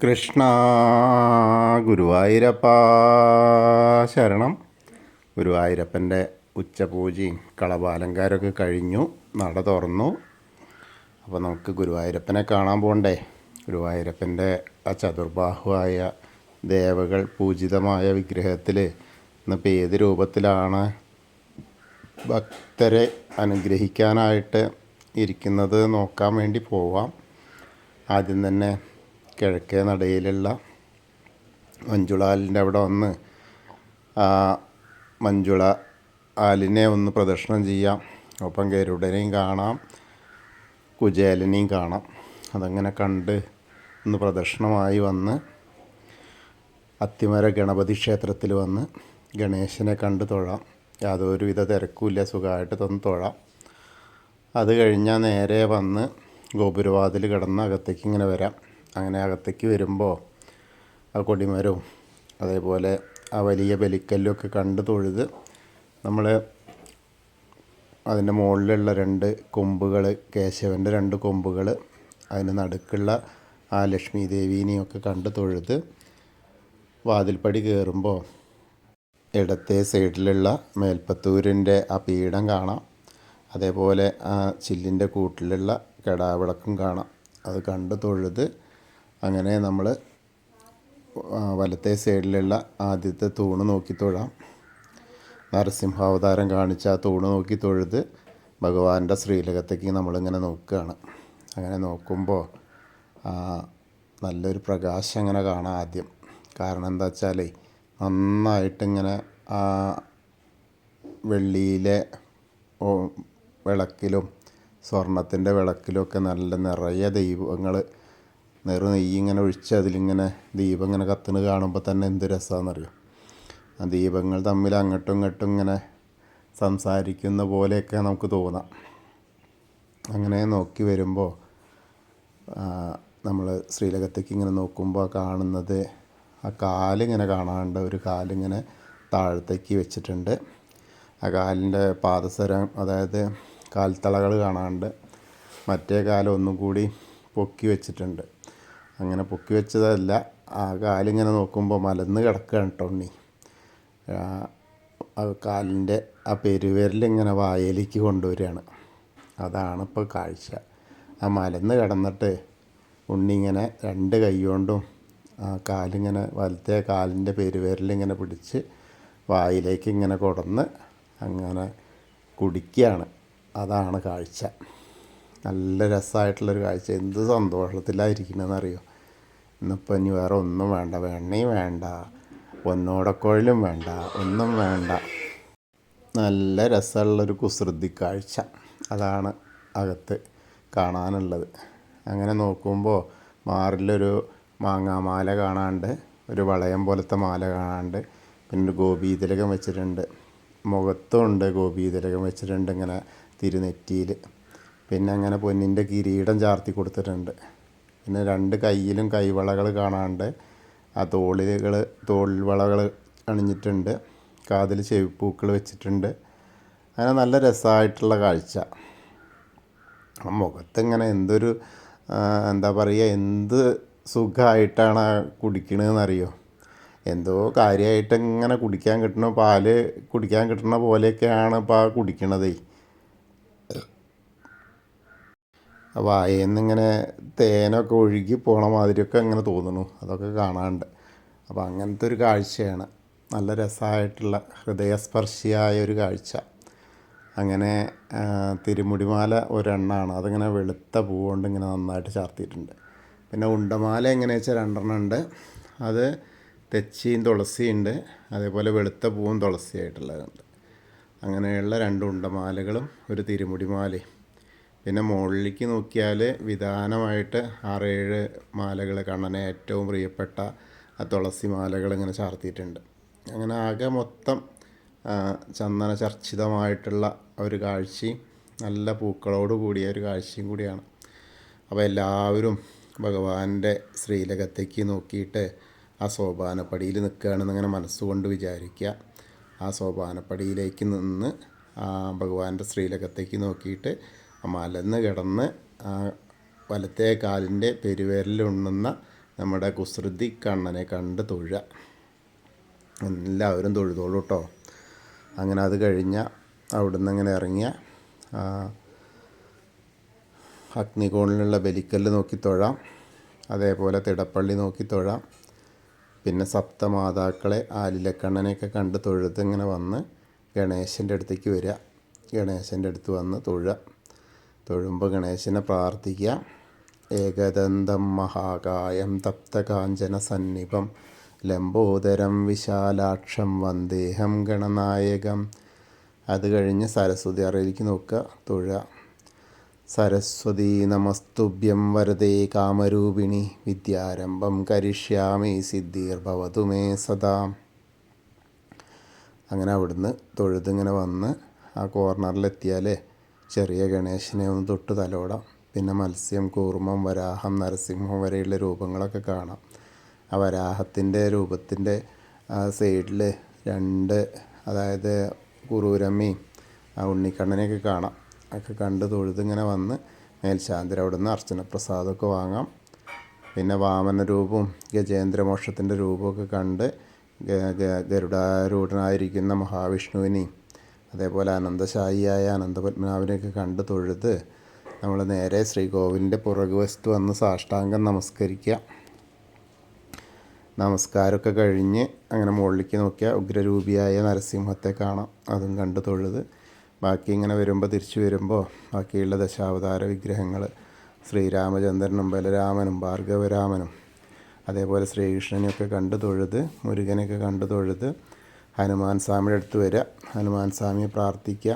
കൃഷ്ണ ഗുരുവായൂരപ്പ ശരണം. ഗുരുവായൂരപ്പൻ്റെ ഉച്ചപൂജയും കളഭാലങ്കാരമൊക്കെ കഴിഞ്ഞു, നട തുറന്നു. അപ്പോൾ നമുക്ക് ഗുരുവായൂരപ്പനെ കാണാൻ പോകണ്ടേ? ഗുരുവായൂരപ്പൻ്റെ ആ ചതുർബാഹുവായ ദേവകൾ പൂജിതമായ വിഗ്രഹത്തിൽ ഇന്നിപ്പോൾ ഏത് രൂപത്തിലാണ് ഭക്തരെ അനുഗ്രഹിക്കാനായിട്ട് ഇരിക്കുന്നത് നോക്കാൻ വേണ്ടി പോവാം. ആദ്യം തന്നെ കിഴക്കേ നടയിലുള്ള മഞ്ജുളാലിൻ്റെ അവിടെ വന്ന് മഞ്ജുള ആലിനെ ഒന്ന് പ്രദക്ഷിണം ചെയ്യാം. ഒപ്പം ഗരുഡനെയും കാണാം, കുചേലനെയും കാണാം. അതങ്ങനെ കണ്ട് ഒന്ന് പ്രദക്ഷിണമായി വന്ന് അത്തിമര ഗണപതി ക്ഷേത്രത്തിൽ വന്ന് ഗണേശനെ കണ്ട് തൊഴാം. യാതൊരുവിധ തിരക്കുമില്ല, സുഖമായിട്ട് തന്ന് തൊഴാം. അത് കഴിഞ്ഞാൽ നേരെ വന്ന് ഗോപുരവാതിൽ കിടന്ന് അകത്തേക്ക് ഇങ്ങനെ വരാം. അങ്ങനെ അകത്തേക്ക് വരുമ്പോൾ ആ കൊടിമരവും അതേപോലെ ആ വലിയ ബലിക്കല്ലൊക്കെ കണ്ട് തൊഴുത് നമ്മൾ അതിൻ്റെ മുകളിലുള്ള രണ്ട് കൊമ്പുകൾ, കേശവൻ്റെ രണ്ട് കൊമ്പുകൾ, അതിന് നടുക്കുള്ള ആ ലക്ഷ്മി ദേവീനെയൊക്കെ കണ്ട് തൊഴുത് വാതിൽപ്പടി കയറുമ്പോൾ ഇടത്തെ സൈഡിലുള്ള മേൽപ്പത്തൂരിൻ്റെ ആ പീഠം കാണാം. അതേപോലെ ആ ചില്ലിൻ്റെ കൂട്ടിലുള്ള കെടാവിളക്കും കാണാം. അത് കണ്ട് തൊഴുത് അങ്ങനെ നമ്മൾ വലത്തെ സൈഡിലുള്ള ആദ്യത്തെ തൂണ് നോക്കി തൊഴാം. നരസിംഹാവതാരം കാണിച്ച ആ തൂണ് നോക്കി തൊഴുത് ഭഗവാന്റെ ശ്രീലകത്തേക്ക് നമ്മളിങ്ങനെ നോക്കുകയാണ്. അങ്ങനെ നോക്കുമ്പോൾ നല്ലൊരു പ്രകാശം അങ്ങനെ കാണാം ആദ്യം. കാരണം എന്താ വെച്ചാൽ നന്നായിട്ടിങ്ങനെ ആ വെള്ളിയിലെ വിളക്കിലും സ്വർണത്തിൻ്റെ വിളക്കിലുമൊക്കെ നല്ല നിറയെ ദൈവങ്ങൾ നെയ്യ് ഇങ്ങനെ ഒഴിച്ച് അതിലിങ്ങനെ ദീപം ഇങ്ങനെ കത്തുന്നത് കാണുമ്പോൾ തന്നെ എന്ത് രസമാണെന്നറിയും. ആ ദീപങ്ങൾ തമ്മിൽ അങ്ങോട്ടും ഇങ്ങോട്ടും ഇങ്ങനെ സംസാരിക്കുന്ന പോലെയൊക്കെ നമുക്ക് തോന്നാം. അങ്ങനെ നോക്കി വരുമ്പോൾ നമ്മൾ ശ്രീലകത്തേക്ക് ഇങ്ങനെ നോക്കുമ്പോൾ കാണുന്നത് ആ കാലിങ്ങനെ കാണാണ്ട് ഒരു കാലിങ്ങനെ താഴത്തേക്ക് വെച്ചിട്ടുണ്ട്. ആ കാലിൻ്റെ പാദസരം, അതായത് കാൽത്തളകൾ കാണാണ്ട് മറ്റേ കാലം ഒന്നും കൂടി പൊക്കി വെച്ചിട്ടുണ്ട്. അങ്ങനെ പൊക്കി വെച്ചതല്ല, ആ കാലിങ്ങനെ നോക്കുമ്പോൾ മലന്ന് കിടക്കുകയാണ് കേട്ടോ ഉണ്ണി. ആ കാലിൻ്റെ ആ പെരുവിരലിങ്ങനെ വായയിലേക്ക് കൊണ്ടുവരികയാണ്. അതാണ് ഇപ്പോൾ കാഴ്ച. ആ മലന്ന് കിടന്നിട്ട് ഉണ്ണി ഇങ്ങനെ രണ്ട് കൈ കൊണ്ടും ആ കാലിങ്ങനെ വലത്തെ കാലിൻ്റെ പെരുവിരലിങ്ങനെ പിടിച്ച് വായിലേക്ക് ഇങ്ങനെ കൊടന്ന് അങ്ങനെ കുടിക്കുകയാണ്. അതാണ് കാഴ്ച. നല്ല രസമായിട്ടുള്ളൊരു കാഴ്ച. എന്ത് സന്തോഷത്തിലായിരിക്കണമെന്നറിയോ. ഇന്നിപ്പോൾ ഇനി വേറെ ഒന്നും വേണ്ട, വെണ്ണയും വേണ്ട, പൊന്നോടക്കോഴിലും വേണ്ട, ഒന്നും വേണ്ട. നല്ല രസമുള്ളൊരു കുസൃതി കാഴ്ച അതാണ് അകത്ത് കാണാനുള്ളത്. അങ്ങനെ നോക്കുമ്പോൾ മാറിലൊരു മാങ്ങാമാല കാണാണ്ട്, ഒരു വളയം പോലത്തെ മാല കാണാണ്ട്, പിന്നെ ഒരു ഗോപീതിലകം വെച്ചിട്ടുണ്ട്. മുഖത്തുമുണ്ട് ഗോപീതിലകം വെച്ചിട്ടുണ്ട് ഇങ്ങനെ തിരുനെറ്റിയിൽ. പിന്നെ അങ്ങനെ പൊന്നിൻ്റെ കിരീടം ചാർത്തി കൊടുത്തിട്ടുണ്ട്. പിന്നെ രണ്ട് കയ്യിലും കൈവളകൾ കാണാണ്ട്, ആ തോൾവളകൾ അണിഞ്ഞിട്ടുണ്ട്. കാതിൽ ചെവിപ്പൂക്കൾ വെച്ചിട്ടുണ്ട്. അങ്ങനെ നല്ല രസമായിട്ടുള്ള കാഴ്ച. മുഖത്തിങ്ങനെ എന്തൊരു എന്താ പറയുക, എന്ത് സുഖമായിട്ടാണ് കുടിക്കണതെന്നറിയോ. എന്തോ കാര്യമായിട്ട് ഇങ്ങനെ കുടിക്കാൻ കിട്ടണ പാല് കുടിക്കാൻ കിട്ടണ പോലെയൊക്കെയാണ് ഇപ്പോൾ ആ കുടിക്കണതേ. വായിൽ നിന്നിങ്ങനെ തേനൊക്കെ ഒഴുകി പോണ മാതിരിയൊക്കെ ഇങ്ങനെ തോന്നുന്നു. അതൊക്കെ കാണാണ്ട്. അപ്പോൾ അങ്ങനത്തെ ഒരു കാഴ്ചയാണ്. നല്ല രസമായിട്ടുള്ള ഹൃദയസ്പർശിയായ ഒരു കാഴ്ച. അങ്ങനെ തിരുമുടിമാല ഒരെണ്ണമാണ്. അതിങ്ങനെ വെളുത്ത പൂ കൊണ്ട് ഇങ്ങനെ നന്നായിട്ട് ചാർത്തിയിട്ടുണ്ട്. പിന്നെ ഉണ്ടമാല എങ്ങനെയാ വെച്ചാൽ രണ്ടെണ്ണം ഉണ്ട്. അത് തെച്ചിയും തുളസിയുണ്ട്, അതേപോലെ വെളുത്ത പൂവും തുളസിയായിട്ടുള്ളതുണ്ട്. അങ്ങനെയുള്ള രണ്ട് ഉണ്ടമാലകളും ഒരു തിരുമുടിമാലയും. പിന്നെ മുകളിലേക്ക് നോക്കിയാൽ വിധാനമായിട്ട് 6-7 മാലകൾ, കണ്ണനെ ഏറ്റവും പ്രിയപ്പെട്ട ആ തുളസി മാലകൾ ഇങ്ങനെ ചാർത്തിയിട്ടുണ്ട്. അങ്ങനെ ആകെ മൊത്തം ചന്ദന ചർച്ചിതമായിട്ടുള്ള ഒരു കാഴ്ചയും നല്ല പൂക്കളോട് കൂടിയ ഒരു കാഴ്ചയും കൂടിയാണ്. അപ്പോൾ എല്ലാവരും ഭഗവാന്റെ ശ്രീലകത്തേക്ക് നോക്കിയിട്ട് ആ സോപാനപ്പടിയിൽ നിൽക്കുകയാണെന്നിങ്ങനെ മനസ്സുകൊണ്ട് വിചാരിക്കുക. ആ സോപാനപ്പടിയിലേക്ക് നിന്ന് ഭഗവാന്റെ ശ്രീലകത്തേക്ക് നോക്കിയിട്ട് മലന്ന് കിടന്ന് വലത്തെ കാലിൻ്റെ പെരുവിരലിൽ ഉണ്ണുന്ന നമ്മുടെ കുസൃതി കണ്ണനെ കണ്ട് തൊഴുക. എല്ലാവരും തൊഴുതോളൂ കേട്ടോ. അങ്ങനെ അത് കഴിഞ്ഞാൽ അവിടുന്ന് ഇങ്ങനെ ഇറങ്ങിയ അഗ്നികോണിലുള്ള ബലിക്കല്ല് നോക്കി തൊഴാം. അതേപോലെ തിടപ്പള്ളി നോക്കി തൊഴാം. പിന്നെ സപ്തമാതാക്കളെ ആലിലക്കണ്ണനെയൊക്കെ കണ്ട് തൊഴുത് ഇങ്ങനെ വന്ന് ഗണേശൻ്റെ അടുത്തേക്ക് വരിക. ഗണേശൻ്റെ അടുത്ത് വന്ന് തൊഴുമ്പോൾ ഗണേശനെ പ്രാർത്ഥിക്കുക. ഏകദന്തം മഹാകായം തപ്തകാഞ്ചന സന്നിപം ലംബോദരം വിശാലാക്ഷം വന്ദേഹം ഗണനായകം. അത് കഴിഞ്ഞ് സരസ്വതി അറയിലേക്ക് നോക്കുക, തൊഴുക. സരസ്വതി നമസ്തുഭ്യം വരദേ കാമരൂപിണി വിദ്യാരംഭം കരിഷ്യാമി സിദ്ധിർഭവതു മേ സദാ. അങ്ങനെ അവിടുന്ന് തൊഴുതിങ്ങനെ വന്ന് ആ കോർണറിലെത്തിയാൽ ചെറിയ ഗണേശനെ ഒന്ന് തൊട്ട് തലോടാം. പിന്നെ മത്സ്യം, കൂർമ്മം, വരാഹം, നരസിംഹം വരെയുള്ള രൂപങ്ങളൊക്കെ കാണാം. ആ വരാഹത്തിൻ്റെ രൂപത്തിൻ്റെ സൈഡിൽ അതായത് കുറൂരമ്മയും ആ ഉണ്ണിക്കണ്ണനെയൊക്കെ കാണാം. ഒക്കെ കണ്ട് തൊഴുതിങ്ങനെ വന്ന് മേൽശാന്തിര അവിടെ നിന്ന് അർച്ചന പ്രസാദമൊക്കെ വാങ്ങാം. പിന്നെ വാമന രൂപവും ഗജേന്ദ്രമോക്ഷത്തിൻ്റെ രൂപമൊക്കെ കണ്ട് ഗരുഡാരൂഢനായിരിക്കുന്ന മഹാവിഷ്ണുവിനെയും അതേപോലെ അനന്തശായിയായ അനന്തപത്മനാഭനെയൊക്കെ കണ്ട് തൊഴുത് നമ്മൾ നേരെ ശ്രീകോവിലിൻ്റെ പുറകുവശത്ത് വന്ന് സാഷ്ടാംഗം നമസ്കരിക്കുക. നമസ്കാരമൊക്കെ കഴിഞ്ഞ് അങ്ങനെ മുകളിലേക്ക് നോക്കിയാൽ ഉഗ്രരൂപിയായ നരസിംഹത്തെ കാണാം. അതും കണ്ട് തൊഴുത് ബാക്കി ഇങ്ങനെ തിരിച്ചു വരുമ്പോൾ ബാക്കിയുള്ള ദശാവതാര വിഗ്രഹങ്ങൾ ശ്രീരാമചന്ദ്രനും ബലരാമനും ഭാർഗവരാമനും അതേപോലെ ശ്രീകൃഷ്ണനെയൊക്കെ കണ്ട് തൊഴുത് മുരുകനെയൊക്കെ കണ്ട് തൊഴുത് ഹനുമാൻ സ്വാമിയുടെ അടുത്ത് വരിക. ഹനുമാൻ സ്വാമിയെ പ്രാർത്ഥിക്കുക.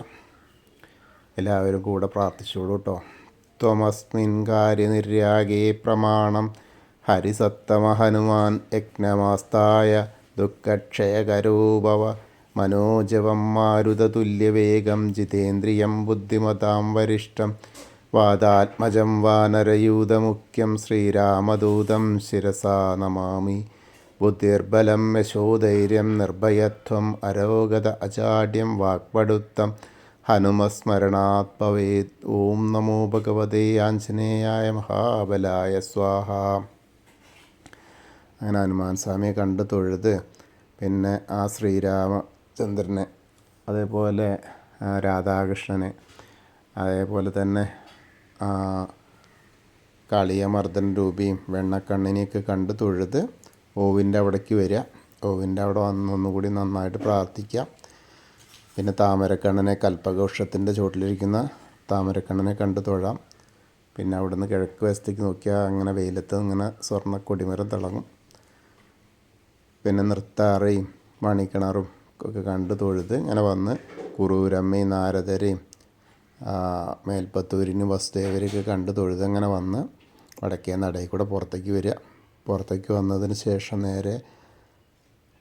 എല്ലാവരും കൂടെ പ്രാർത്ഥിച്ചോളൂ കേട്ടോ. ത്വമസ്മിൻ കാര്യനിര്യാഗേ പ്രമാണം ഹരിസത്തമ ഹനുമാൻ യജ്ഞമാസ്തായ ദുഃഖക്ഷയകരോഭവ മനോജവം മാരുതതുല്യവേഗം ജിതേന്ദ്രിയം ബുദ്ധിമതാം വരിഷ്ഠം വാതാത്മജം വാനരയൂതമുഖ്യം ശ്രീരാമദൂതം ശിരസാ നമാമി. ബുദ്ധിർബലം യശോധൈര്യം നിർഭയത്വം അരോഗത അജാഡ്യം വാക്പടുത്തം ഹനുമസ്മരണാത് ഭവേത്. ഓം നമോ ഭഗവതേ ആഞ്ജനേയായ മഹാബലായ സ്വാഹ. അങ്ങനെ ഹനുമാൻ സ്വാമിയെ കണ്ട് തൊഴുത് പിന്നെ ആ ശ്രീരാമചന്ദ്രനെ അതേപോലെ രാധാകൃഷ്ണനെ അതേപോലെ തന്നെ കാളിയമർദ്ദൻ രൂപിയും വെണ്ണക്കണ്ണിനെയൊക്കെ കണ്ട് തൊഴുത് ഓവിൻ്റെ അവിടേക്ക് വരിക. ഓവിൻ്റെ അവിടെ വന്ന് ഒന്നുകൂടി നന്നായിട്ട് പ്രാർത്ഥിക്കാം. പിന്നെ താമരക്കണ്ണനെ കൽപ്പകവൃക്ഷത്തിൻ്റെ ചുവട്ടിലിരിക്കുന്ന താമരക്കണ്ണനെ കണ്ട് തൊഴാം. പിന്നെ അവിടുന്ന് കിഴക്ക് വശത്തേക്ക് നോക്കിയാൽ അങ്ങനെ വെയിലത്ത് ഇങ്ങനെ സ്വർണ്ണ കൊടിമരം തിളങ്ങും. പിന്നെ നൃത്താറയും മണിക്കിണറും ഒക്കെ കണ്ട് തൊഴുത് ഇങ്ങനെ വന്ന് കുറൂരമ്മയും നാരദരെയും മേൽപ്പത്തൂരിനും വസുദേവരെയൊക്കെ കണ്ട് തൊഴുത് അങ്ങനെ വന്ന് വടക്കേ നടയിൽ കൂടെ പുറത്തേക്ക് വരിക. പുറത്തേക്ക് വന്നതിന് ശേഷം നേരെ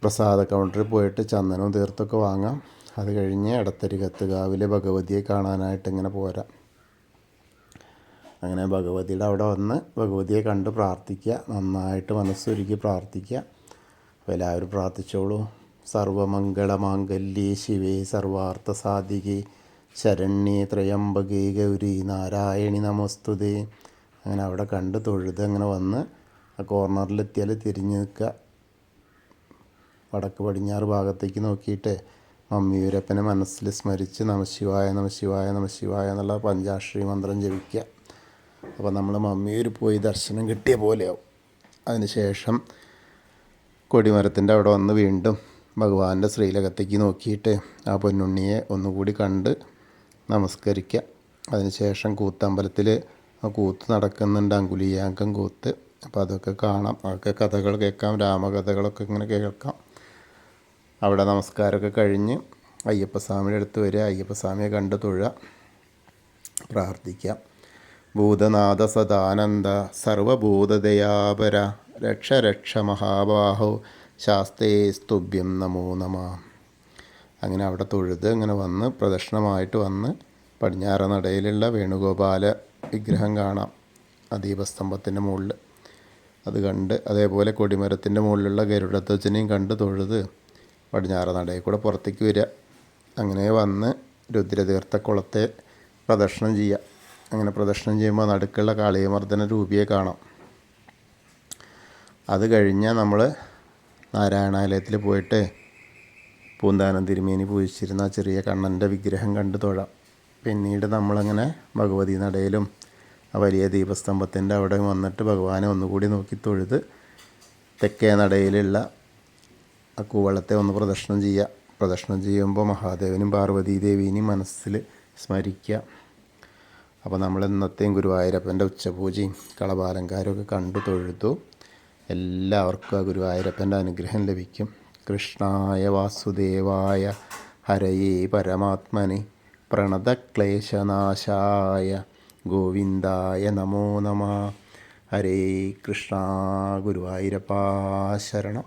പ്രസാദ കൗണ്ടറിൽ പോയിട്ട് ചന്ദനവും തീർത്തൊക്കെ വാങ്ങാം. അത് കഴിഞ്ഞ് എടത്തരികത്തുകാവിലെ ഭഗവതിയെ കാണാനായിട്ട് ഇങ്ങനെ പോരാം. അങ്ങനെ ഭഗവതിയുടെ അവിടെ വന്ന് ഭഗവതിയെ കണ്ട് പ്രാർത്ഥിക്കുക. നന്നായിട്ട് മനസ്സൊരുക്കി പ്രാർത്ഥിക്കുക. അപ്പോൾ എല്ലാവരും പ്രാർത്ഥിച്ചോളൂ. സർവമംഗളമാംഗല്യേ ശിവേ സർവാർത്ഥ സാധികേ ശരണ്യേ ത്രയംബകേ ഗൗരി നാരായണി നമസ്തുതേ. അങ്ങനെ അവിടെ കണ്ട് തൊഴുത് അങ്ങനെ വന്ന് ആ കോർണറിലെത്തിയാൽ തിരിഞ്ഞ് നിൽക്കുക. വടക്ക് പടിഞ്ഞാറ് ഭാഗത്തേക്ക് നോക്കിയിട്ട് മമ്മിയൂരപ്പനെ മനസ്സിൽ സ്മരിച്ച് നമശിവായ നമശിവായ നമശിവായ എന്നുള്ള പഞ്ചാക്ഷരി മന്ത്രം ജപിക്കുക. അപ്പോൾ നമ്മൾ മമ്മിയൂർ പോയി ദർശനം കിട്ടിയ പോലെയാവും. അതിനുശേഷം കൊടിമരത്തിൻ്റെ അവിടെ വന്ന് വീണ്ടും ഭഗവാന്റെ ശ്രീലകത്തേക്ക് നോക്കിയിട്ട് ആ പൊന്നുണ്ണിയെ ഒന്നുകൂടി കണ്ട് നമസ്കരിക്കുക. അതിനുശേഷം കൂത്തമ്പലത്തിൽ കൂത്ത് നടക്കുന്നുണ്ട്, അങ്കുലിയാങ്കം കൂത്ത്. അപ്പോൾ അതൊക്കെ കാണാം. അതൊക്കെ കഥകൾ കേൾക്കാം, രാമകഥകളൊക്കെ ഇങ്ങനെ കേൾക്കാം. അവിടെ നമസ്കാരമൊക്കെ കഴിഞ്ഞ് അയ്യപ്പസ്വാമിയുടെ അടുത്ത് വരിക. അയ്യപ്പസ്വാമിയെ കണ്ട് തൊഴുക, പ്രാർത്ഥിക്കാം. ഭൂതനാഥ സദാനന്ദ സർവഭൂതദയാപര രക്ഷ രക്ഷ മഹാബാഹോ ശാസ്തേ സ്തുഭ്യം നമോ നമ. അങ്ങനെ അവിടെ തൊഴുത് അങ്ങനെ വന്ന് പ്രദക്ഷിണമായിട്ട് വന്ന് പടിഞ്ഞാറ നടയിലുള്ള വേണുഗോപാല വിഗ്രഹം കാണാം ആ ദീപസ്തംഭത്തിൻ്റെ മുകളിൽ. അത് കണ്ട് അതേപോലെ കൊടിമരത്തിൻ്റെ മുകളിലുള്ള ഗരുഡധ്വജനെയും കണ്ട് തൊഴുത് പടിഞ്ഞാറ നടയിൽ കൂടെ പുറത്തേക്ക് വരിക. അങ്ങനെ വന്ന് രുദ്രതീർത്ഥക്കുളത്തെ പ്രദക്ഷിണം ചെയ്യുക. അങ്ങനെ പ്രദക്ഷിണം ചെയ്യുമ്പോൾ നടുക്കുള്ള കാളിയമർദ്ദന രൂപിയെ കാണാം. അത് കഴിഞ്ഞാൽ നമ്മൾ നാരായണാലയത്തിൽ പോയിട്ട് പൂന്താനം തിരുമേനി പൂജിച്ചിരുന്ന ആ ചെറിയ കണ്ണൻ്റെ വിഗ്രഹം കണ്ട് തൊഴാം. പിന്നീട് നമ്മളങ്ങനെ ഭഗവതി നടയിലും ആ വലിയ ദീപസ്തംഭത്തിൻ്റെ അവിടെ വന്നിട്ട് ഭഗവാനെ ഒന്നുകൂടി നോക്കി തൊഴുത് തെക്കേ നടയിലുള്ള ആ കൂവളത്തെ ഒന്ന് പ്രദക്ഷിണം ചെയ്യുക. പ്രദക്ഷിണം ചെയ്യുമ്പോൾ മഹാദേവനും പാർവതീദേവീനെയും മനസ്സിൽ സ്മരിക്കുക. അപ്പോൾ നമ്മൾ ഇന്നത്തെയും ഗുരുവായൂരപ്പൻ്റെ ഉച്ചപൂജയും കളഭാലങ്കാരവും ഒക്കെ കണ്ടു തൊഴുതു. എല്ലാവർക്കും ആ ഗുരുവായൂരപ്പൻ്റെ അനുഗ്രഹം ലഭിക്കും. കൃഷ്ണായ വാസുദേവായ ഹരയേ പരമാത്മനെ പ്രണതക്ലേശനാശായ ഗോവിന്ദായ നമോ നമഃ. ഹരേ കൃഷ്ണ. ഗുരുവായൂരപ്പാ ശരണം.